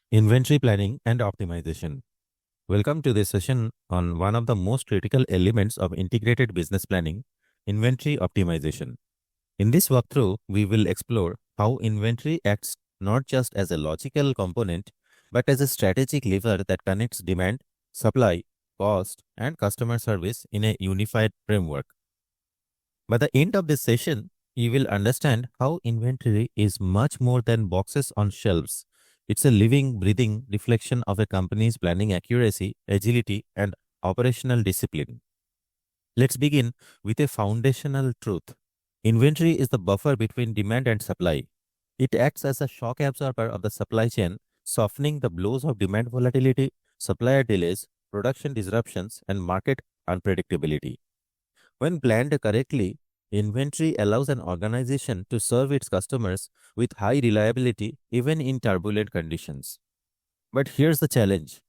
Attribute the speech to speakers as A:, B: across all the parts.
A: Inventory planning and optimization. Welcome to this session on one of the most critical elements of integrated business planning, inventory optimization. In this walkthrough, we will explore how inventory acts not just as a logical component, but as a strategic lever that connects demand, supply, cost, and customer service in a unified framework. By the end of this session, you will understand how inventory is much more than boxes on shelves. It's a living, breathing reflection of a company's planning accuracy, agility, and operational discipline. Let's begin with a foundational truth. Inventory is the buffer between demand and supply. It acts as a shock absorber of the supply chain, softening the blows of demand volatility, supplier delays, production disruptions, and market unpredictability. When planned correctly, inventory allows an organization to serve its customers with high reliability even in turbulent conditions. But here's the challenge.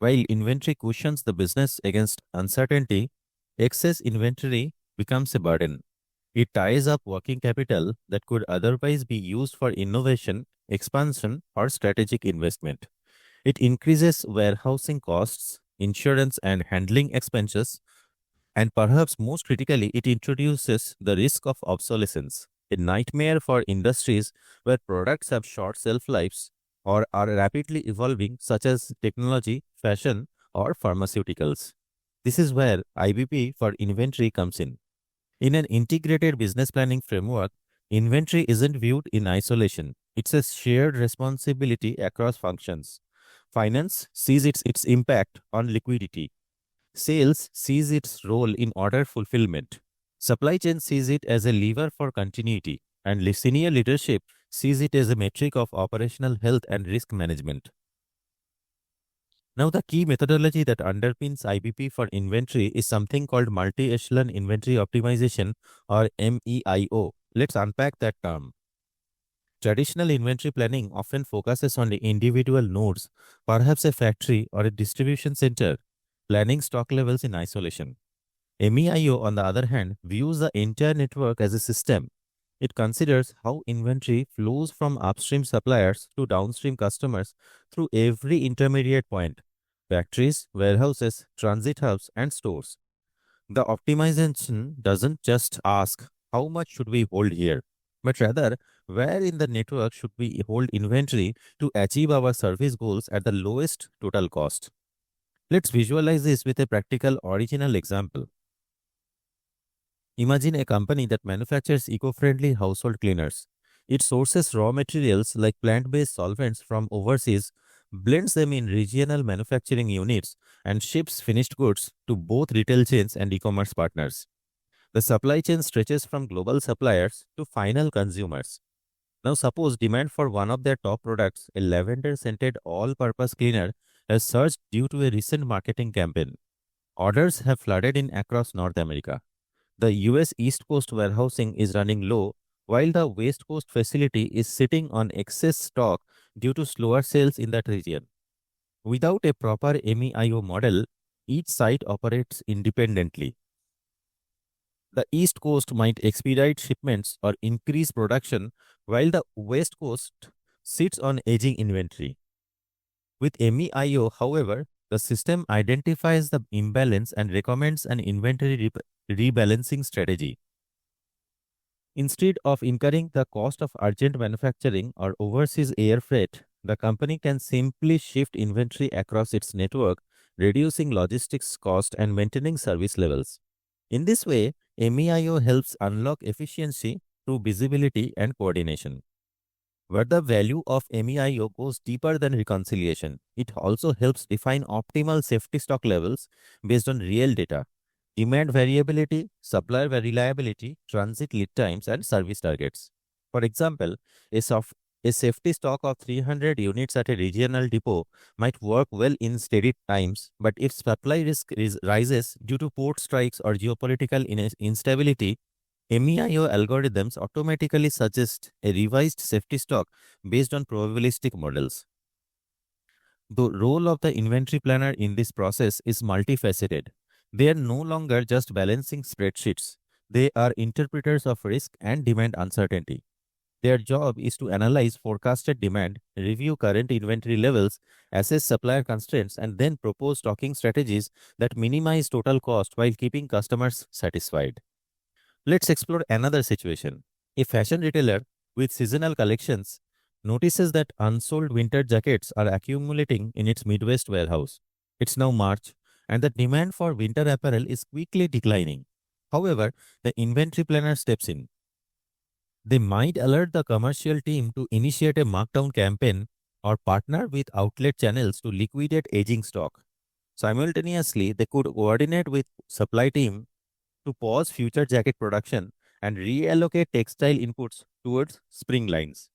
A: While inventory cushions the business against uncertainty, excess inventory becomes a burden. It ties up working capital that could otherwise be used for innovation, expansion, or strategic investment. It increases warehousing costs, insurance, and handling expenses, and perhaps most critically, it introduces the risk of obsolescence, a nightmare for industries where products have short shelf lives or are rapidly evolving, such as technology, fashion, or pharmaceuticals. This is where IBP for inventory comes in. In an integrated business planning framework, inventory isn't viewed in isolation. It's a shared responsibility across functions. Finance sees its impact on liquidity. Sales sees its role in order fulfillment. Supply chain sees it as a lever for continuity, and senior leadership sees it as a metric of operational health and risk management. Now, the key methodology that underpins IBP for inventory is something called multi-echelon inventory optimization, or MEIO. Let's unpack that term. Traditional inventory planning often focuses on the individual nodes, perhaps a factory or a distribution center, planning stock levels in isolation. MEIO, on the other hand, views the entire network as a system. It considers how inventory flows from upstream suppliers to downstream customers through every intermediate point: factories, warehouses, transit hubs, and stores. The optimization doesn't just ask how much should we hold here, but rather where in the network should we hold inventory to achieve our service goals at the lowest total cost. Let's visualize this with a practical original example. Imagine a company that manufactures eco-friendly household cleaners. It sources raw materials like plant-based solvents from overseas, blends them in regional manufacturing units, and ships finished goods to both retail chains and e-commerce partners. The supply chain stretches from global suppliers to final consumers. Now suppose demand for one of their top products, a lavender-scented all-purpose cleaner, has surged due to a recent marketing campaign. Orders have flooded in across North America. The US East Coast warehousing is running low, while the West Coast facility is sitting on excess stock due to slower sales in that region. Without a proper MEIO model, each site operates independently. The East Coast might expedite shipments or increase production, while the West Coast sits on aging inventory. With MEIO, however, the system identifies the imbalance and recommends an inventory rebalancing strategy. Instead of incurring the cost of urgent manufacturing or overseas air freight, the company can simply shift inventory across its network, reducing logistics cost and maintaining service levels. In this way, MEIO helps unlock efficiency through visibility and coordination. But the value of MEIO goes deeper than reconciliation. It also helps define optimal safety stock levels based on real data: demand variability, supplier reliability, transit lead times, and service targets. For example, a, a safety stock of 300 units at a regional depot might work well in steady times, but if supply risk rises due to port strikes or geopolitical instability, MEIO algorithms automatically suggest a revised safety stock based on probabilistic models. The role of the inventory planner in this process is multifaceted. They are no longer just balancing spreadsheets. They are interpreters of risk and demand uncertainty. Their job is to analyze forecasted demand, review current inventory levels, assess supplier constraints, and then propose stocking strategies that minimize total cost while keeping customers satisfied. Let's explore another situation. A fashion retailer with seasonal collections notices that unsold winter jackets are accumulating in its Midwest warehouse. It's now March, and the demand for winter apparel is quickly declining. However, the inventory planner steps in. They might alert the commercial team to initiate a markdown campaign or partner with outlet channels to liquidate aging stock. Simultaneously, they could coordinate with supply team to pause future jacket production and reallocate textile inputs towards spring lines.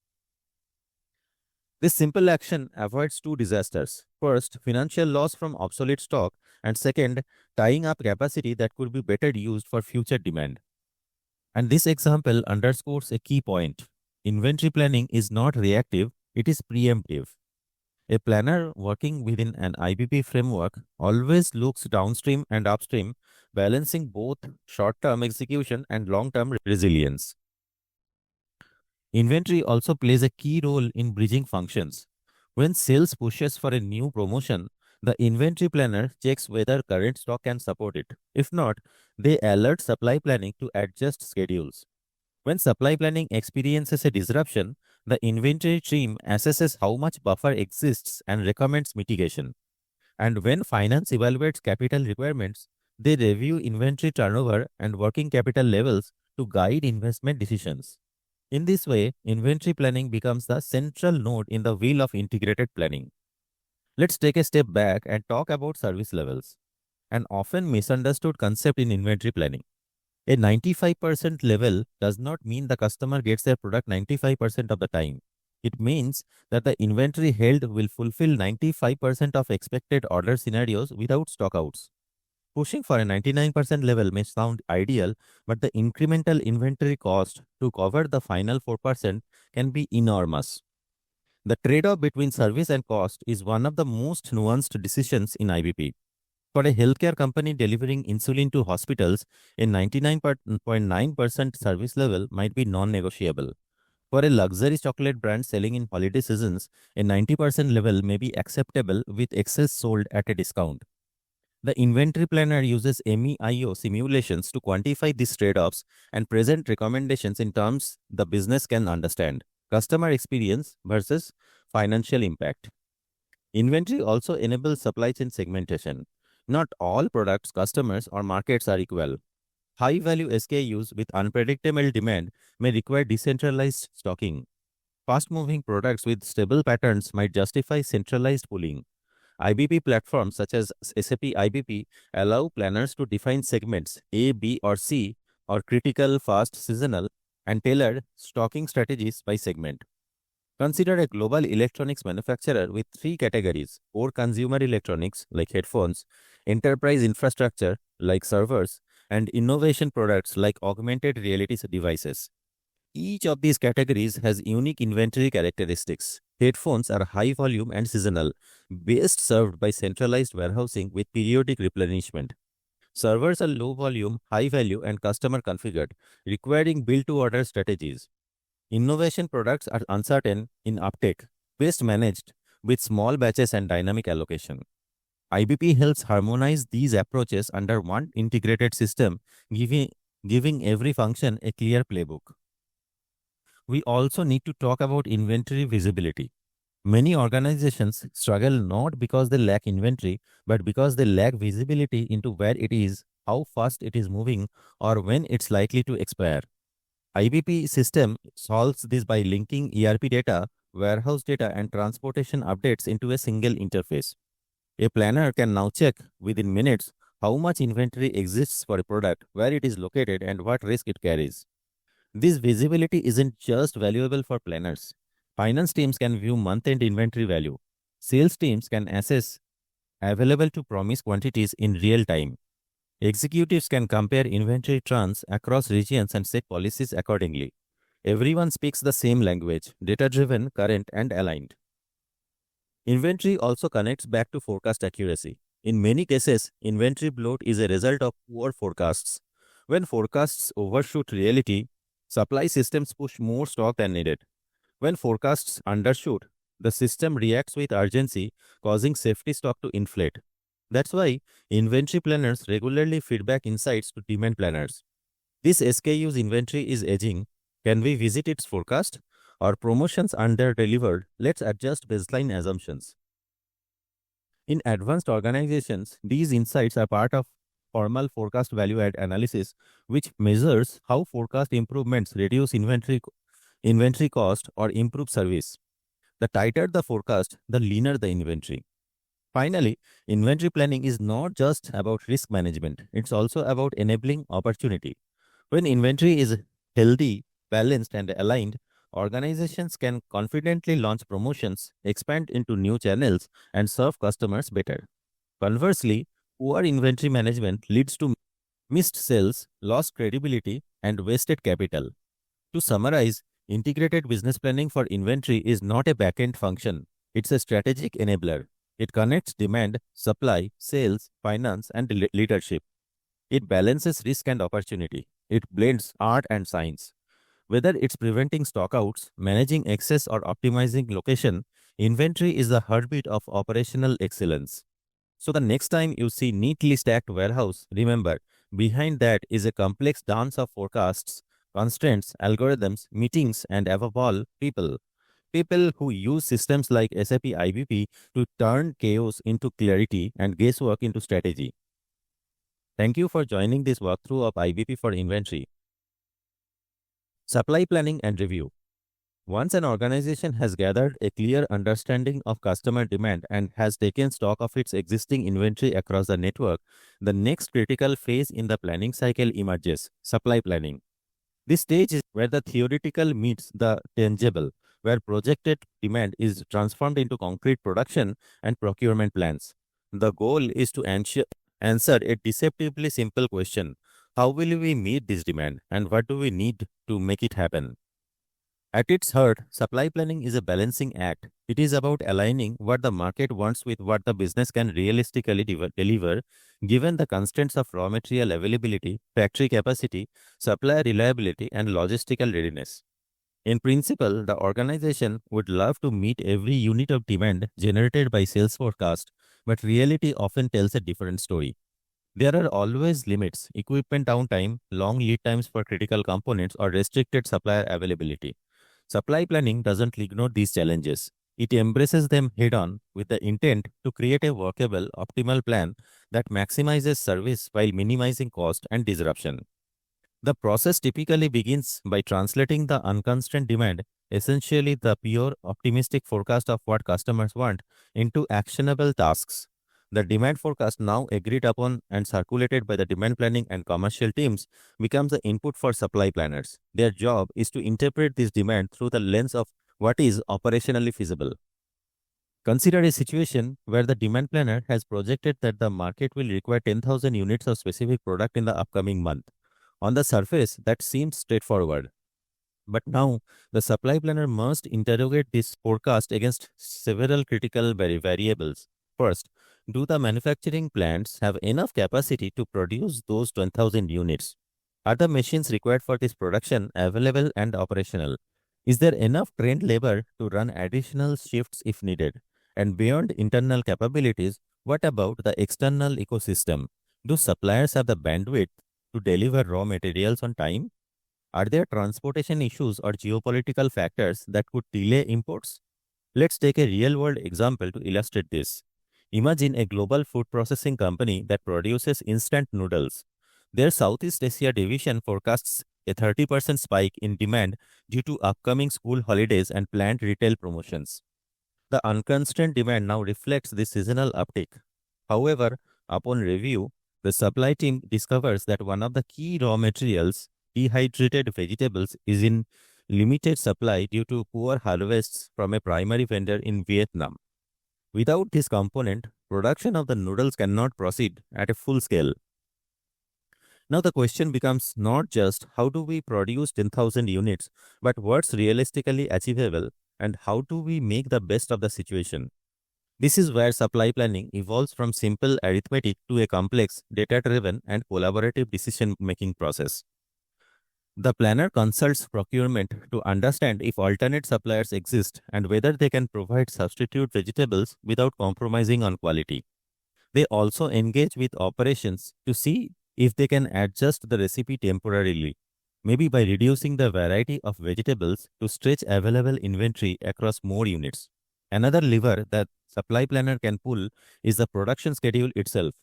A: This simple action avoids two disasters. First, financial loss from obsolete stock, and second, tying up capacity that could be better used for future demand. And this example underscores a key point. Inventory planning is not reactive, it is preemptive. A planner working within an IBP framework always looks downstream and upstream, balancing both short term execution and long term resilience. Inventory also plays a key role in bridging functions. When sales pushes for a new promotion, the inventory planner checks whether current stock can support it. If not, they alert supply planning to adjust schedules. When supply planning experiences a disruption, the inventory team assesses how much buffer exists and recommends mitigation. And when finance evaluates capital requirements, they review inventory turnover and working capital levels to guide investment decisions. In this way, inventory planning becomes the central node in the wheel of integrated planning. Let's take a step back and talk about service levels, an often misunderstood concept in inventory planning. A 95% level does not mean the customer gets their product 95% of the time. It means that the inventory held will fulfill 95% of expected order scenarios without stockouts. Pushing for a 99% level may sound ideal, but the incremental inventory cost to cover the final 4% can be enormous. The trade off between service and cost is one of the most nuanced decisions in IBP. For a healthcare company delivering insulin to hospitals, a 99.9% service level might be non negotiable. For a luxury chocolate brand selling in holiday seasons, a 90% level may be acceptable with excess sold at a discount. The inventory planner uses MEIO simulations to quantify these trade offs and present recommendations in terms the business can understand: customer experience versus financial impact. Inventory also enables supply chain segmentation. Not all products, customers, or markets are equal. High value SKUs with unpredictable demand may require decentralized stocking. Fast moving products with stable patterns might justify centralized pooling. IBP platforms such as SAP IBP allow planners to define segments A, B, or C, or critical, fast, seasonal, and tailor stocking strategies by segment. Consider a global electronics manufacturer with three categories: core consumer electronics like headphones, enterprise infrastructure like servers, and innovation products like augmented reality devices. Each of these categories has unique inventory characteristics. Headphones are high volume and seasonal, best served by centralized warehousing with periodic replenishment. Servers are low volume, high value, and customer configured, requiring build to order strategies. Innovation products are uncertain in uptake, best managed with small batches and dynamic allocation. IBP helps harmonize these approaches under one integrated system, giving every function a clear playbook. We also need to talk about inventory visibility. Many organizations struggle not because they lack inventory, but because they lack visibility into where it is, how fast it is moving, or when it's likely to expire. IBP system solves this by linking ERP data, warehouse data, and transportation updates into a single interface. A planner can now check within minutes how much inventory exists for a product, where it is located, and what risk it carries. This visibility isn't just valuable for planners. Finance teams can view month end inventory value. Sales teams can assess available to promise quantities in real time. Executives can compare inventory turns across regions and set policies accordingly. Everyone speaks the same language: data driven, current, and aligned. Inventory also connects back to forecast accuracy. In many cases, inventory bloat is a result of poor forecasts. When forecasts overshoot reality, Supply systems push more stock than needed. When forecasts undershoot, the system reacts with urgency, causing safety stock to inflate. That's why inventory planners regularly feedback insights to demand planners. This SKU's inventory is aging. Can we visit its forecast? Or promotions under delivered? Let's adjust baseline assumptions. In advanced organizations, these insights are part of formal forecast value add analysis, which measures how forecast improvements reduce inventory cost or improve service. The tighter the forecast, the leaner the inventory. Finally, inventory planning is not just about risk management, it's also about enabling opportunity. When inventory is healthy, balanced, and aligned, organizations can confidently launch promotions, expand into new channels, and serve customers better. Conversely, poor inventory management leads to missed sales, lost credibility, and wasted capital. To summarize, integrated business planning for inventory is not a back-end function. It's a strategic enabler. It connects demand, supply, sales, finance, and leadership. It balances risk and opportunity. It blends art and science. Whether it's preventing stockouts, managing excess, or optimizing location, inventory is the heartbeat of operational excellence. So the next time you see neatly stacked warehouse, remember, behind that is a complex dance of forecasts, constraints, algorithms, meetings, and above all, people. People who use systems like SAP IBP to turn chaos into clarity and guesswork into strategy. Thank you for joining this walkthrough of IBP for inventory. Supply planning and review. Once an organization has gathered a clear understanding of customer demand and has taken stock of its existing inventory across the network, the next critical phase in the planning cycle emerges: supply planning. This stage is where the theoretical meets the tangible, where projected demand is transformed into concrete production and procurement plans. The goal is to answer a deceptively simple question: how will we meet this demand, and what do we need to make it happen? At its heart, supply planning is a balancing act. It is about aligning what the market wants with what the business can realistically deliver, given the constraints of raw material availability, factory capacity, supplier reliability, and logistical readiness. In principle, the organization would love to meet every unit of demand generated by sales forecast, but reality often tells a different story. There are always limits: equipment downtime, long lead times for critical components, or restricted supplier availability. Supply planning doesn't ignore these challenges. It embraces them head on with the intent to create a workable, optimal plan that maximizes service while minimizing cost and disruption. The process typically begins by translating the unconstrained demand, essentially the pure optimistic forecast of what customers want, into actionable tasks. The demand forecast, now agreed upon and circulated by the demand planning and commercial teams, becomes the input for supply planners. Their job is to interpret this demand through the lens of what is operationally feasible. Consider a situation where the demand planner has projected that the market will require 10,000 units of specific product in the upcoming month. On the surface, that seems straightforward. But now, the supply planner must interrogate this forecast against several critical variables. First, do the manufacturing plants have enough capacity to produce those 10,000 units? Are the machines required for this production available and operational? Is there enough trained labor to run additional shifts if needed? And beyond internal capabilities, what about the external ecosystem? Do suppliers have the bandwidth to deliver raw materials on time? Are there transportation issues or geopolitical factors that could delay imports? Let's take a real world example to illustrate this. Imagine a global food processing company that produces instant noodles. Their Southeast Asia division forecasts a 30% spike in demand due to upcoming school holidays and planned retail promotions. The unconstrained demand now reflects this seasonal uptick. However, upon review, the supply team discovers that one of the key raw materials, dehydrated vegetables, is in limited supply due to poor harvests from a primary vendor in Vietnam. Without this component, production of the noodles cannot proceed at a full scale. Now the question becomes not just how do we produce 10,000 units, but what's realistically achievable and how do we make the best of the situation. This is where supply planning evolves from simple arithmetic to a complex, data-driven and collaborative decision-making process. The planner consults procurement to understand if alternate suppliers exist and whether they can provide substitute vegetables without compromising on quality. They also engage with operations to see if they can adjust the recipe temporarily, maybe by reducing the variety of vegetables to stretch available inventory across more units. Another lever that supply planner can pull is the production schedule itself.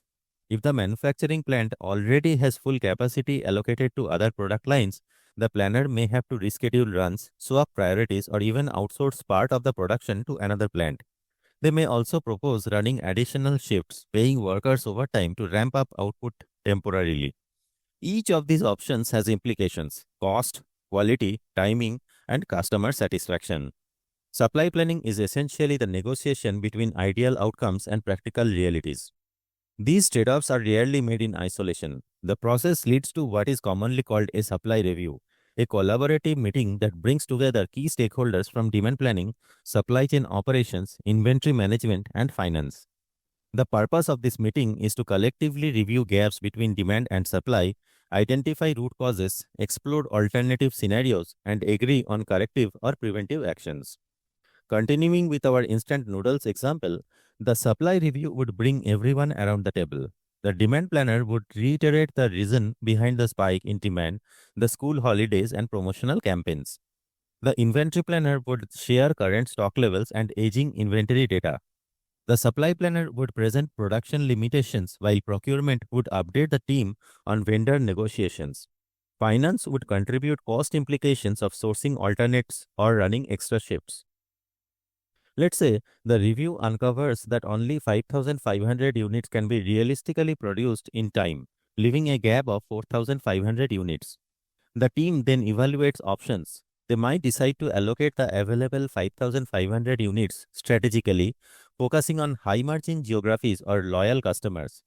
A: If the manufacturing plant already has full capacity allocated to other product lines, the planner may have to reschedule runs, swap priorities, or even outsource part of the production to another plant. They may also propose running additional shifts, paying workers overtime to ramp up output temporarily. Each of these options has implications: cost, quality, timing, and customer satisfaction. Supply planning is essentially the negotiation between ideal outcomes and practical realities. These trade offs are rarely made in isolation. The process leads to what is commonly called a supply review, a collaborative meeting that brings together key stakeholders from demand planning, supply chain operations, inventory management, and finance. The purpose of this meeting is to collectively review gaps between demand and supply, identify root causes, explore alternative scenarios, and agree on corrective or preventive actions. Continuing with our instant noodles example, the supply review would bring everyone around the table. The demand planner would reiterate the reason behind the spike in demand, the school holidays, and promotional campaigns. The inventory planner would share current stock levels and aging inventory data. The supply planner would present production limitations while procurement would update the team on vendor negotiations. Finance would contribute cost implications of sourcing alternates or running extra shifts. Let's say the review uncovers that only 5,500 units can be realistically produced in time, leaving a gap of 4,500 units. The team then evaluates options. They might decide to allocate the available 5,500 units strategically, focusing on high margin geographies or loyal customers.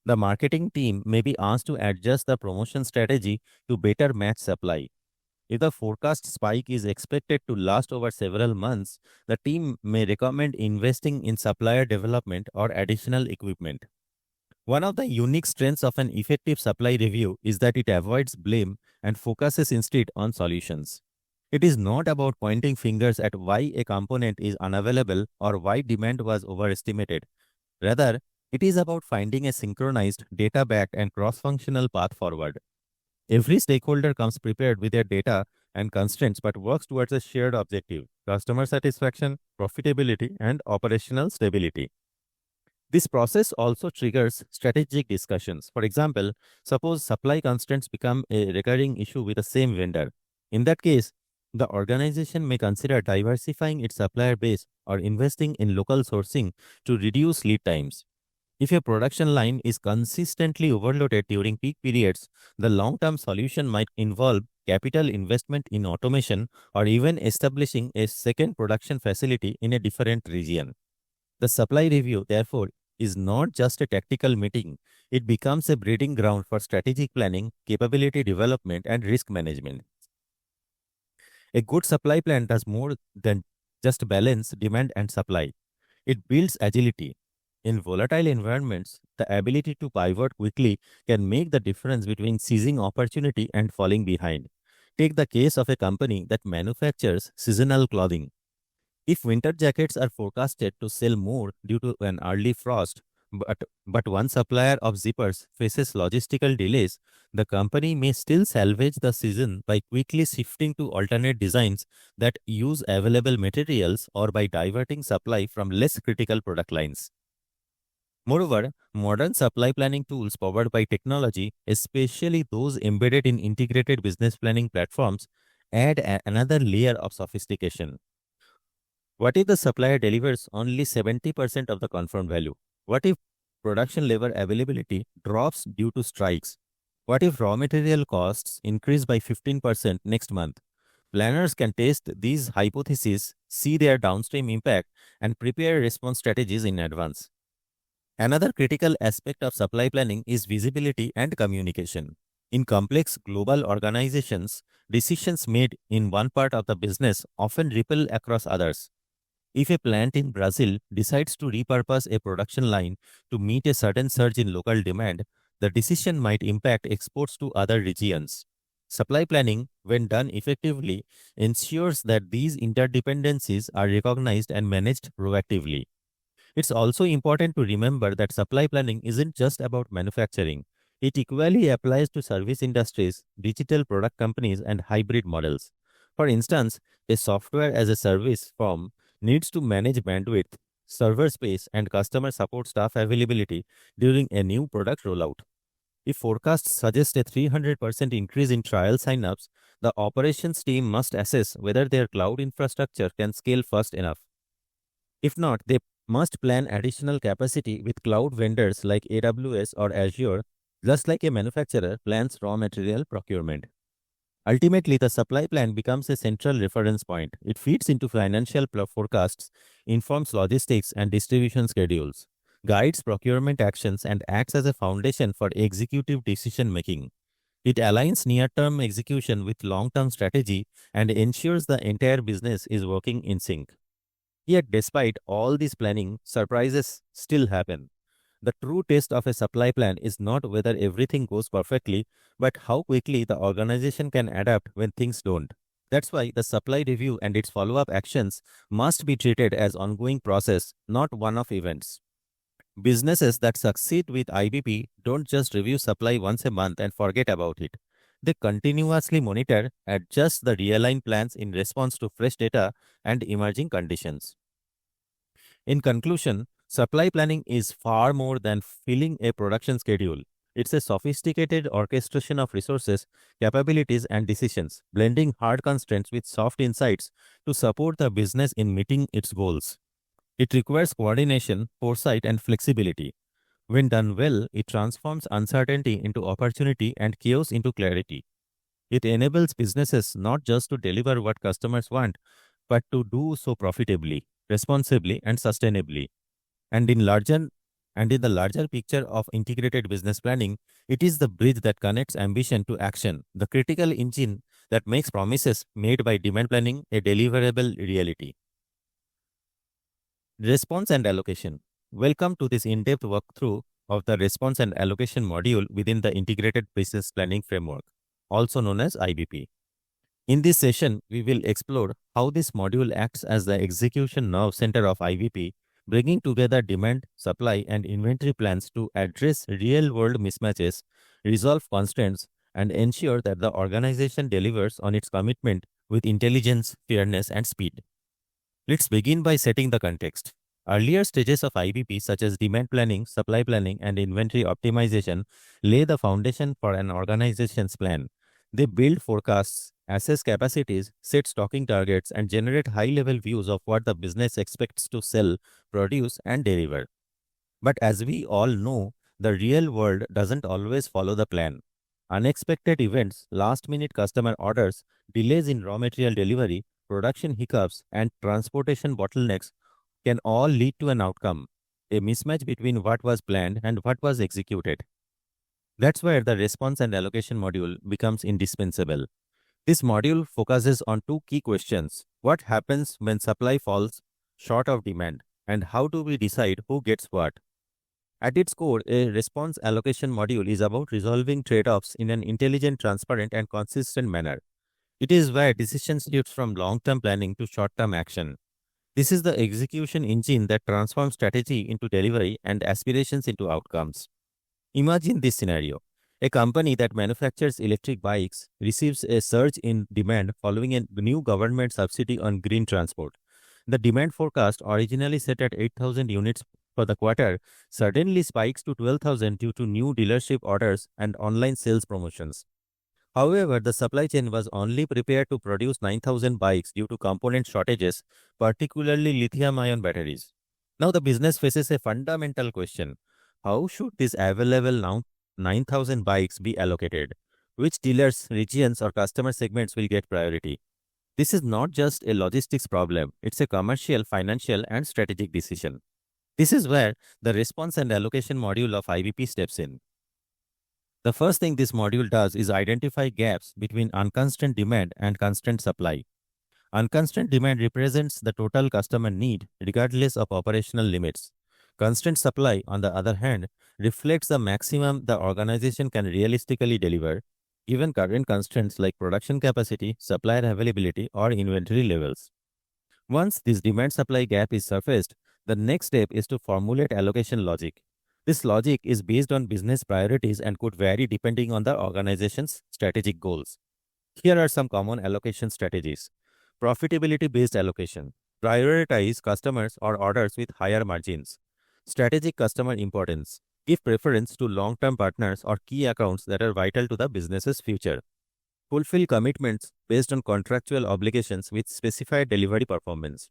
A: The marketing team may be asked to adjust the promotion strategy to better match supply. If the forecast spike is expected to last over several months, the team may recommend investing in supplier development or additional equipment. One of the unique strengths of an effective supply review is that it avoids blame and focuses instead on solutions. It is not about pointing fingers at why a component is unavailable or why demand was overestimated. Rather, it is about finding a synchronized, data backed, and cross functional path forward. Every stakeholder comes prepared with their data and constraints but works towards a shared objective: customer satisfaction, profitability, and operational stability. This process also triggers strategic discussions. For example, suppose supply constraints become a recurring issue with the same vendor. In that case, the organization may consider diversifying its supplier base or investing in local sourcing to reduce lead times. If a production line is consistently overloaded during peak periods, the long term solution might involve capital investment in automation or even establishing a second production facility in a different region. The supply review, therefore, is not just a tactical meeting, it becomes a breeding ground for strategic planning, capability development, and risk management. A good supply plan does more than just balance demand and supply. It builds agility. In volatile environments, the ability to pivot quickly can make the difference between seizing opportunity and falling behind. Take the case of a company that manufactures seasonal clothing. If winter jackets are forecasted to sell more due to an early frost, but one supplier of zippers faces logistical delays, the company may still salvage the season by quickly shifting to alternate designs that use available materials or by diverting supply from less critical product lines. Moreover, modern supply planning tools powered by technology, especially those embedded in integrated business planning platforms, add another layer of sophistication. What if the supplier delivers only 70% of the confirmed value? What if production level availability drops due to strikes? What if raw material costs increase by 15% next month? Planners can test these hypotheses, see their downstream impact, and prepare response strategies in advance. Another critical aspect of supply planning is visibility and communication. In complex global organizations, decisions made in one part of the business often ripple across others. If a plant in Brazil decides to repurpose a production line to meet a sudden surge in local demand, the decision might impact exports to other regions. Supply planning, when done effectively, ensures that these interdependencies are recognized and managed proactively. It's also important to remember that supply planning isn't just about manufacturing. It equally applies to service industries, digital product companies, and hybrid models. For instance, a software as a service firm needs to manage bandwidth, server space, and customer support staff availability during a new product rollout. If forecasts suggest a 300% increase in trial signups, the operations team must assess whether their cloud infrastructure can scale fast enough. If not, they must plan additional capacity with cloud vendors like AWS or Azure, just like a manufacturer plans raw material procurement. Ultimately, the supply plan becomes a central reference point. It feeds into financial forecasts, informs logistics and distribution schedules, guides procurement actions, and acts as a foundation for executive decision making. It aligns near term execution with long term strategy and ensures the entire business is working in sync. Yet, despite all this planning, surprises still happen. The true test of a supply plan is not whether everything goes perfectly, but how quickly the organization can adapt when things don't. That's why the supply review and its follow up actions must be treated as ongoing process, not one-off events. Businesses that succeed with IBP don't just review supply once a month and forget about it. They continuously monitor, adjust the realign plans in response to fresh data and emerging conditions. In conclusion, supply planning is far more than filling a production schedule. It's a sophisticated orchestration of resources, capabilities, and decisions, blending hard constraints with soft insights to support the business in meeting its goals. It requires coordination, foresight, and flexibility. When done well, it transforms uncertainty into opportunity and chaos into clarity. It enables businesses not just to deliver what customers want, but to do so profitably, responsibly, and sustainably. And in the larger picture of integrated business planning, it is the bridge that connects ambition to action, the critical engine that makes promises made by demand planning a deliverable reality. Response and allocation. Welcome to this in-depth walkthrough of the response and allocation module within the Integrated Business Planning Framework, also known as IBP. In this session, we will explore how this module acts as the execution nerve center of IBP, bringing together demand, supply, and inventory plans to address real-world mismatches, resolve constraints, and ensure that the organization delivers on its commitment with intelligence, fairness, and speed. Let's begin by setting the context. Earlier stages of IBP, such as demand planning, supply planning, and inventory optimization, lay the foundation for an organization's plan. They build forecasts, assess capacities, set stocking targets, and generate high level views of what the business expects to sell, produce, and deliver. But as we all know, the real world doesn't always follow the plan. Unexpected events, last minute customer orders, delays in raw material delivery, production hiccups, and transportation bottlenecks can all lead to an outcome, a mismatch between what was planned and what was executed. That's where the response and allocation module becomes indispensable. This module focuses on two key questions: what happens when supply falls short of demand, and how do we decide who gets what? At its core, a response allocation module is about resolving trade offs in an intelligent, transparent, and consistent manner. It is where decisions shift from long term planning to short term action. This is the execution engine that transforms strategy into delivery and aspirations into outcomes. Imagine this scenario. A company that manufactures electric bikes receives a surge in demand following a new government subsidy on green transport. The demand forecast, originally set at 8,000 units for the quarter, suddenly spikes to 12,000 due to new dealership orders and online sales promotions. However, the supply chain was only prepared to produce 9,000 bikes due to component shortages, particularly lithium ion batteries. Now, the business faces a fundamental question: how should these available now 9,000 bikes be allocated? Which dealers, regions, or customer segments will get priority? This is not just a logistics problem, it's a commercial, financial, and strategic decision. This is where the response and allocation module of IBP steps in. The first thing this module does is identify gaps between unconstrained demand and constrained supply. Unconstrained demand represents the total customer need, regardless of operational limits. Constrained supply, on the other hand, reflects the maximum the organization can realistically deliver. given current constraints like production capacity, supplier availability, or inventory levels. Once this demand-supply gap is surfaced, the next step is to formulate allocation logic. This logic is based on business priorities and could vary depending on the organization's strategic goals. Here are some common allocation strategies. Profitability-based allocation. Prioritize customers or orders with higher margins. Strategic customer importance. Give preference to long-term partners or key accounts that are vital to the business's future. Fulfill commitments based on contractual obligations with specified delivery performance.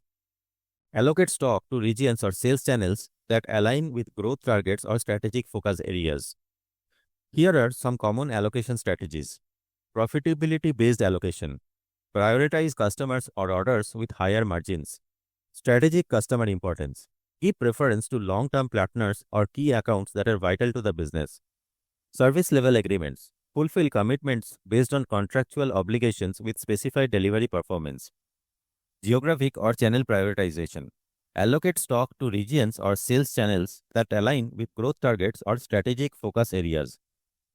A: Allocate stock to regions or sales channels that align with growth targets or strategic focus areas. Here are some common allocation strategies. Profitability-based allocation. Prioritize customers or orders with higher margins. Strategic customer importance. Give preference to long-term partners or key accounts that are vital to the business. Service level agreements. Fulfill commitments based on contractual obligations with specified delivery performance. Geographic or channel prioritization. Allocate stock to regions or sales channels that align with growth targets or strategic focus areas.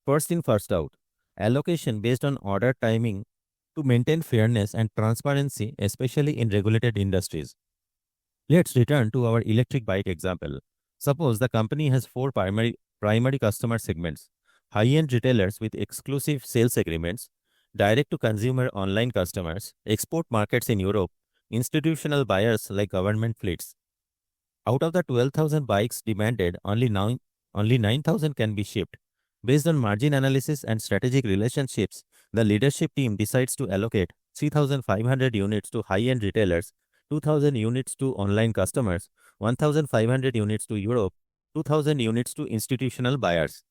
A: First in, first out. Allocation based on order timing to maintain fairness and transparency, especially in regulated industries. Let's return to our electric bike example. Suppose the company has four primary customer segments: high-end retailers with exclusive sales agreements, direct-to-consumer online customers, export markets in Europe, institutional buyers like government fleets. Out of the 12,000 bikes demanded, only 9,000 can be shipped. Based on margin analysis and strategic relationships, the leadership team decides to allocate 3,500 units to high-end retailers, 2,000 units to online customers, 1,500 units to Europe, 2,000 units to institutional buyers.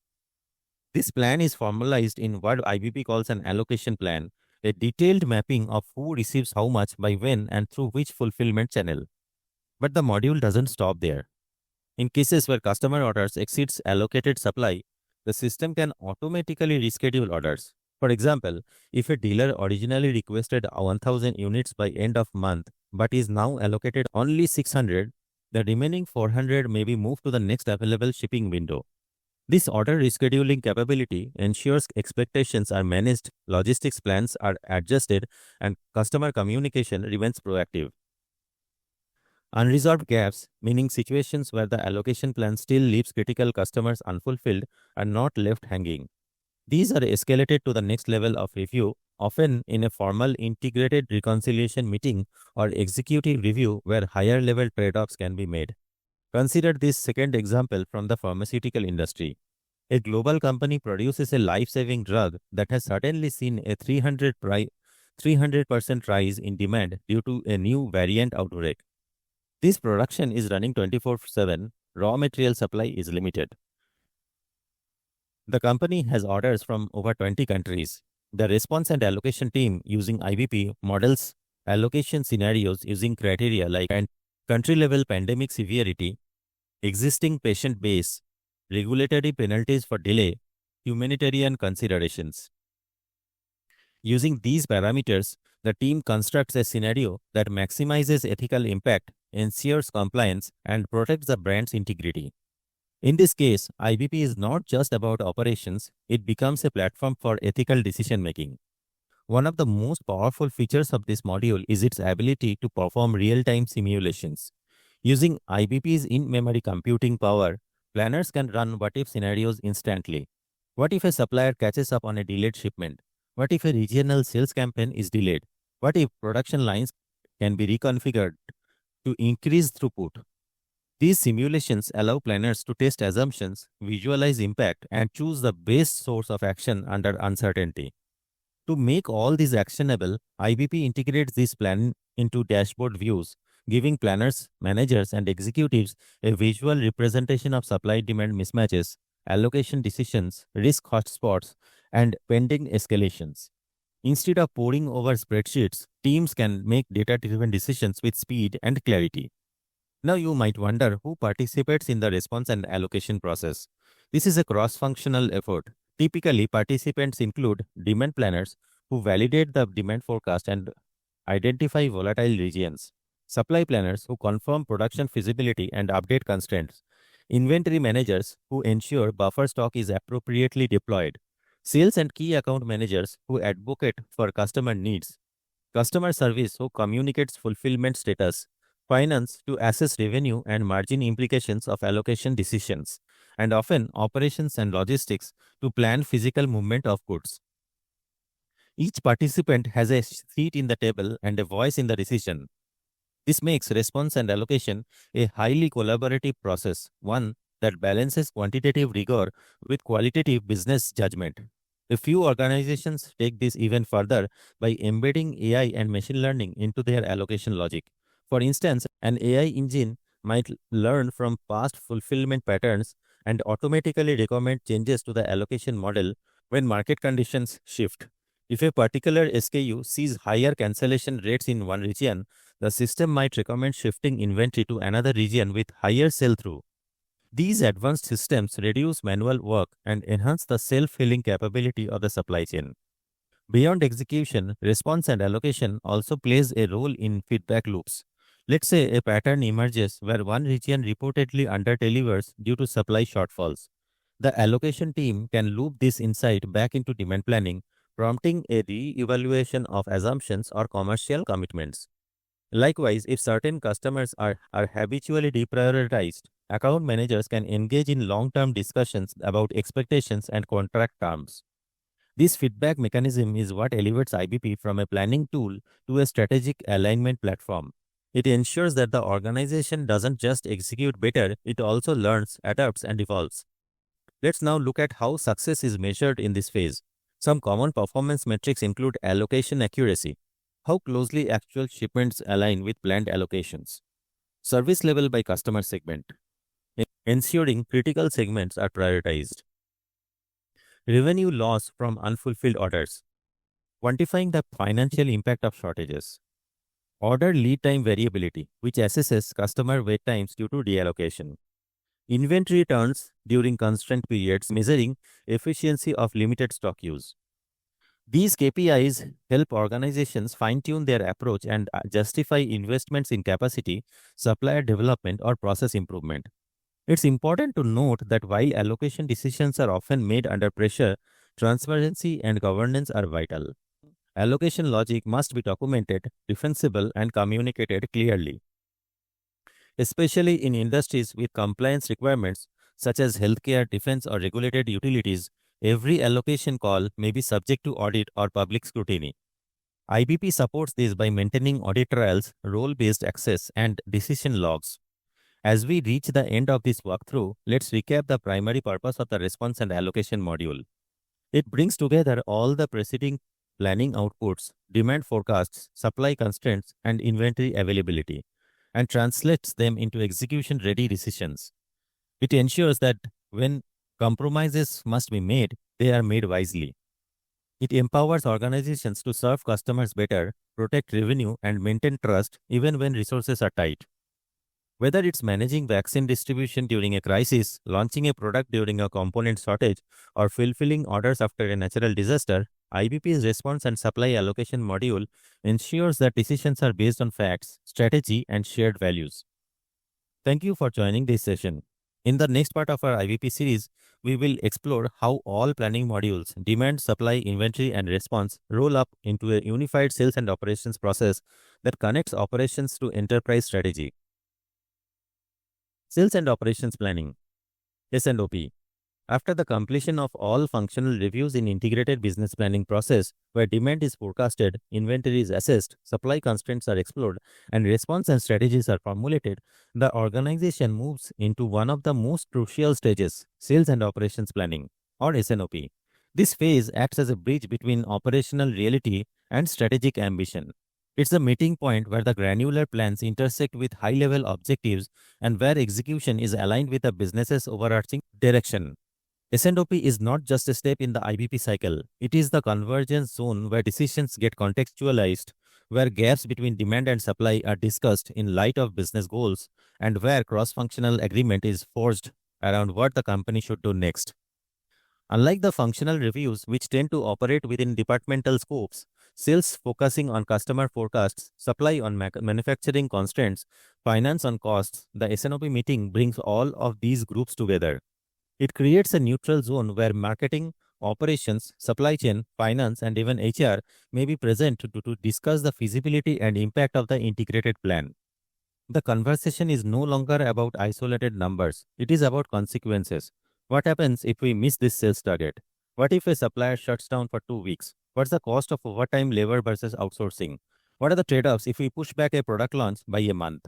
A: This plan is formalized in what IBP calls an allocation plan, a detailed mapping of who receives how much by when and through which fulfillment channel. But the module doesn't stop there. In cases where customer orders exceeds allocated supply, the system can automatically reschedule orders. For example, if a dealer originally requested 1,000 units by end of month but is now allocated only 600, the remaining 400 may be moved to the next available shipping window. This order rescheduling capability ensures expectations are managed, logistics plans are adjusted, and customer communication remains proactive. Unresolved gaps, meaning situations where the allocation plan still leaves critical customers unfulfilled, are not left hanging. These are escalated to the next level of review, often in a formal integrated reconciliation meeting or executive review where higher level trade-offs can be made. Consider this second example from the pharmaceutical industry. A global company produces a life-saving drug that has suddenly seen a 300% rise in demand due to a new variant outbreak. This production is running 24/7, raw material supply is limited. The company has orders from over 20 countries. The response and allocation team using IBP models allocation scenarios using criteria like country-level pandemic severity, existing patient base, regulatory penalties for delay, humanitarian considerations. Using these parameters, the team constructs a scenario that maximizes ethical impact, ensures compliance, and protects the brand's integrity. In this case, IBP is not just about operations, it becomes a platform for ethical decision-making. One of the most powerful features of this module is its ability to perform real-time simulations. Using IBP's in-memory computing power, planners can run what-if scenarios instantly. What if a supplier catches up on a delayed shipment? What if a regional sales campaign is delayed? What if production lines can be reconfigured to increase throughput? These simulations allow planners to test assumptions, visualize impact, and choose the best source of action under uncertainty. To make all these actionable, IBP integrates this plan into dashboard views, giving planners, managers, and executives a visual representation of supply-demand mismatches, allocation decisions, risk hotspots, and pending escalations. Instead of poring over spreadsheets, teams can make data-driven decisions with speed and clarity. Now you might wonder who participates in the response and allocation process. This is a cross-functional effort. Typically, participants include demand planners who validate the demand forecast and identify volatile regions, supply planners who confirm production feasibility and update constraints, inventory managers who ensure buffer stock is appropriately deployed, Sales and key account managers who advocate for customer needs, customer service who communicates fulfillment status, finance to assess revenue and margin implications of allocation decisions, and often operations and logistics to plan physical movement of goods. Each participant has a seat in the table and a voice in the decision. This makes response and allocation a highly collaborative process, one that balances quantitative rigor with qualitative business judgment. A few organizations take this even further by embedding AI and machine learning into their allocation logic. For instance, an AI engine might learn from past fulfillment patterns and automatically recommend changes to the allocation model when market conditions shift. If a particular SKU sees higher cancellation rates in one region, the system might recommend shifting inventory to another region with higher sell through. These advanced systems reduce manual work and enhance the self healing capability of the supply chain. Beyond execution, response and allocation also plays a role in feedback loops. Let's say a pattern emerges where one region reportedly underdelivers due to supply shortfalls. The allocation team can loop this insight back into demand planning, prompting a re-evaluation of assumptions or commercial commitments. Likewise, if certain customers are habitually deprioritized, account managers can engage in long-term discussions about expectations and contract terms. This feedback mechanism is what elevates IBP from a planning tool to a strategic alignment platform. It ensures that the organization doesn't just execute better, it also learns, adapts, and evolves. Let's now look at how success is measured in this phase. Some common performance metrics include allocation accuracy, how closely actual shipments align with planned allocations, service level by customer segment, ensuring critical segments are prioritized, revenue loss from unfulfilled orders, quantifying the financial impact of shortages, order lead time variability, which assesses customer wait times due to reallocation, inventory turns during constraint periods, measuring efficiency of limited stock use. These KPIs help organizations fine-tune their approach and justify investments in capacity, supplier development, or process improvement. It's important to note that while allocation decisions are often made under pressure, transparency and governance are vital. Allocation logic must be documented, defensible, and communicated clearly. Especially in industries with compliance requirements such as healthcare, defense, or regulated utilities, every allocation call may be subject to audit or public scrutiny. IBP supports this by maintaining audit trails, role-based access, and decision logs. As we reach the end of this walkthrough, let's recap the primary purpose of the response and allocation module. It brings together all the preceding planning outputs, demand forecasts, supply constraints, and inventory availability, and translates them into execution-ready decisions. It ensures that when compromises must be made, they are made wisely. It empowers organizations to serve customers better, protect revenue, and maintain trust even when resources are tight. Whether it's managing vaccine distribution during a crisis, launching a product during a component shortage, or fulfilling orders after a natural disaster, IBP's response and supply allocation module ensures that decisions are based on facts, strategy, and shared values. Thank you for joining this session. In the next part of our IBP series, we will explore how all planning modules, demand, supply, inventory, and response roll up into a unified sales and operations process that connects operations to enterprise strategy. Sales and Operations Planning (S&OP). After the completion of all functional reviews in integrated business planning process, where demand is forecasted, inventory is assessed, supply constraints are explored, and response and strategies are formulated, the organization moves into one of the most crucial stages, Sales and Operations Planning, or S&OP. This phase acts as a bridge between operational reality and strategic ambition. It's a meeting point where the granular plans intersect with high-level objectives and where execution is aligned with the business's overarching direction. S&OP is not just a step in the IBP cycle. It is the convergence zone where decisions get contextualized, where gaps between demand and supply are discussed in light of business goals, and where cross-functional agreement is forged around what the company should do next. Unlike the functional reviews, which tend to operate within departmental scopes, sales focusing on customer forecasts, supply on manufacturing constraints, finance on costs, the S&OP meeting brings all of these groups together. It creates a neutral zone where marketing, operations, supply chain, finance, and even HR may be present to discuss the feasibility and impact of the integrated plan. The conversation is no longer about isolated numbers, it is about consequences. What happens if we miss this sales target? What if a supplier shuts down for 2 weeks? What's the cost of overtime labor versus outsourcing? What are the trade offs if we push back a product launch by a month?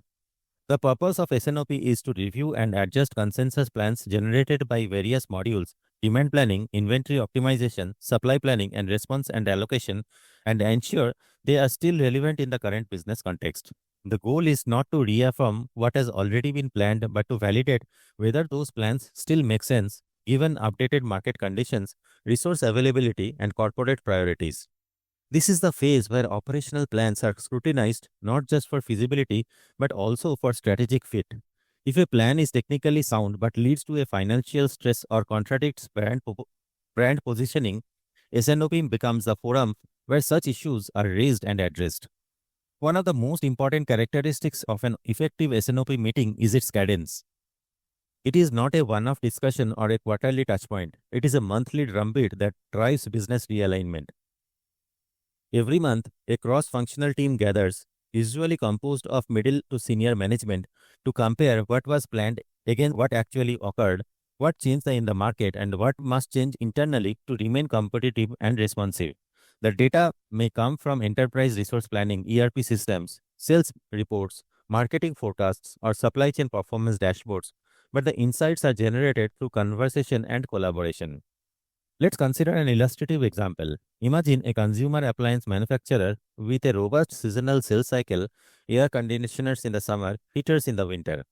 A: The purpose of SNOP is to review and adjust consensus plans generated by various modules: demand planning, inventory optimization, supply planning, and response and allocation, and ensure they are still relevant in the current business context. The goal is not to reaffirm what has already been planned, but to validate whether those plans still make sense given updated market conditions, resource availability, and corporate priorities. This is the phase where operational plans are scrutinized not just for feasibility but also for strategic fit. If a plan is technically sound but leads to a financial stress or contradicts brand positioning, SNOP becomes the forum where such issues are raised and addressed. One of the most important characteristics of an effective SNOP meeting is its cadence. It is not a one off discussion or a quarterly touchpoint, it is a monthly drumbeat that drives business realignment. Every month, a cross functional team gathers, usually composed of middle to senior management, to compare what was planned against what actually occurred, what changed in the market, and what must change internally to remain competitive and responsive. The data may come from enterprise resource planning, ERP systems, sales reports, marketing forecasts, or supply chain performance dashboards, but the insights are generated through conversation and collaboration. Let's consider an illustrative example. Imagine a consumer appliance manufacturer with a robust seasonal sales cycle: air conditioners in the summer, heaters in the winter.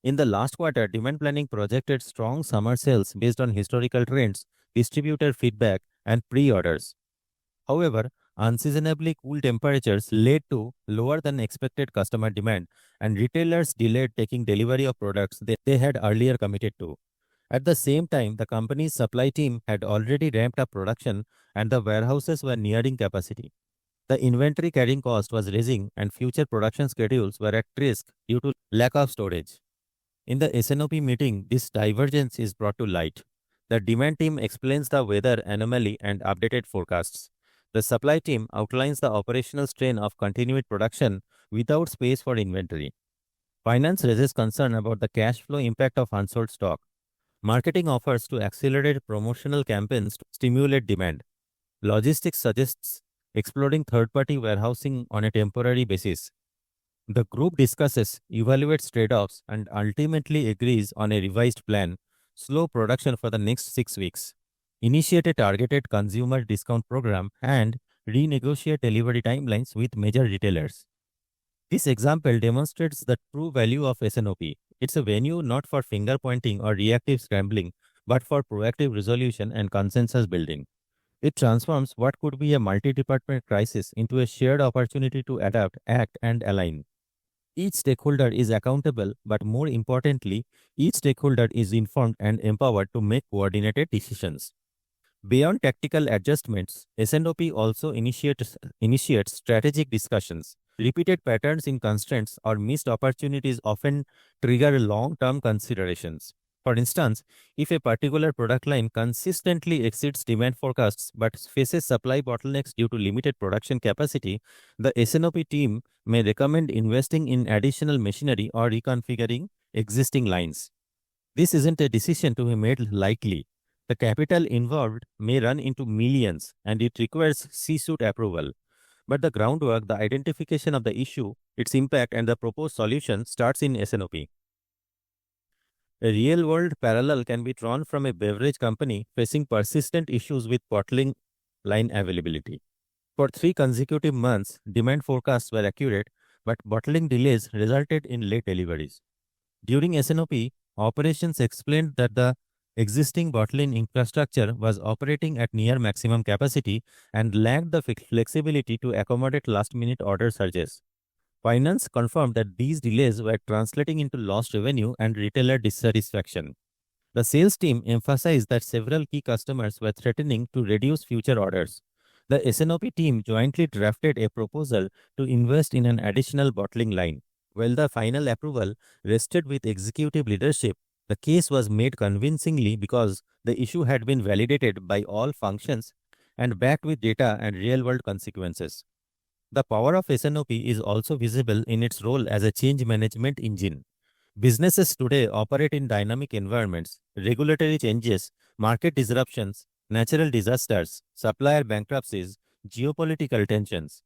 A: In the last quarter, demand planning projected strong summer sales based on historical trends, distributor feedback, and pre orders. However, unseasonably cool temperatures led to lower than expected customer demand, and retailers delayed taking delivery of products they had earlier committed to. At the same time, the company's supply team had already ramped up production and the warehouses were nearing capacity. The inventory carrying cost was rising and future production schedules were at risk due to lack of storage. In the SNOP meeting, this divergence is brought to light. The demand team explains the weather anomaly and updated forecasts. The supply team outlines the operational strain of continued production without space for inventory. Finance raises concern about the cash flow impact of unsold stock. Marketing offers to accelerate promotional campaigns to stimulate demand. Logistics suggests exploring third-party warehousing on a temporary basis. The group discusses, evaluates trade-offs, and ultimately agrees on a revised plan: slow production for the next 6 weeks, initiate a targeted consumer discount program, and renegotiate delivery timelines with major retailers. This example demonstrates the true value of SNOP. It's a venue not for finger pointing or reactive scrambling, but for proactive resolution and consensus building. It transforms what could be a multi department crisis into a shared opportunity to adapt, act, and align. Each stakeholder is accountable, but more importantly, each stakeholder is informed and empowered to make coordinated decisions. Beyond tactical adjustments, SNOP also initiates strategic discussions. Repeated patterns in constraints or missed opportunities often trigger long-term considerations. For instance, if a particular product line consistently exceeds demand forecasts but faces supply bottlenecks due to limited production capacity, the SNOP team may recommend investing in additional machinery or reconfiguring existing lines. This isn't a decision to be made lightly. The capital involved may run into millions and it requires C-suite approval. But the groundwork, the identification of the issue, its impact, and the proposed solution starts in SNOP. A real world parallel can be drawn from a beverage company facing persistent issues with bottling line availability. For 3 consecutive months, demand forecasts were accurate, but bottling delays resulted in late deliveries. During SNOP, operations explained that the existing bottling infrastructure was operating at near maximum capacity and lacked the flexibility to accommodate last minute order surges. Finance confirmed that these delays were translating into lost revenue and retailer dissatisfaction. The sales team emphasized that several key customers were threatening to reduce future orders. The SNOP team jointly drafted a proposal to invest in an additional bottling line. While the final approval rested with executive leadership, the case was made convincingly because the issue had been validated by all functions and backed with data and real-world consequences. The power of SNOP is also visible in its role as a change management engine. Businesses today operate in dynamic environments, regulatory changes, market disruptions, natural disasters, supplier bankruptcies, geopolitical tensions.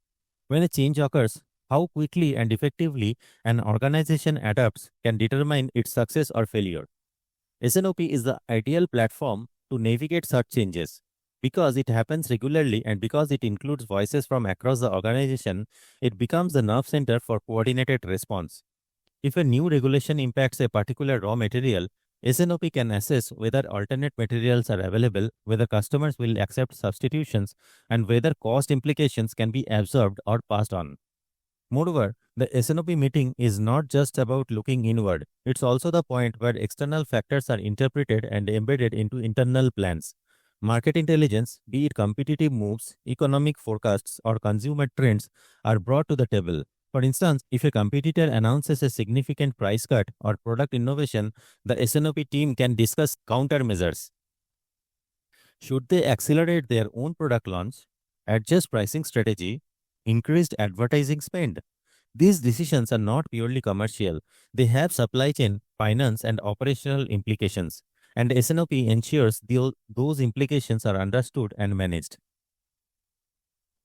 A: When a change occurs, how quickly and effectively an organization adapts can determine its success or failure. SNOP is the ideal platform to navigate such changes. Because it happens regularly and because it includes voices from across the organization, it becomes the nerve center for coordinated response. If a new regulation impacts a particular raw material, SNOP can assess whether alternate materials are available, whether customers will accept substitutions, and whether cost implications can be absorbed or passed on. Moreover, the SNOP meeting is not just about looking inward, it's also the point where external factors are interpreted and embedded into internal plans. Market intelligence, be it competitive moves, economic forecasts, or consumer trends, are brought to the table. For instance, if a competitor announces a significant price cut or product innovation, the SNOP team can discuss countermeasures. Should they accelerate their own product launch, adjust pricing strategy, increased advertising spend? These decisions are not purely commercial. They have supply chain, finance, and operational implications. And SNOP ensures those implications are understood and managed.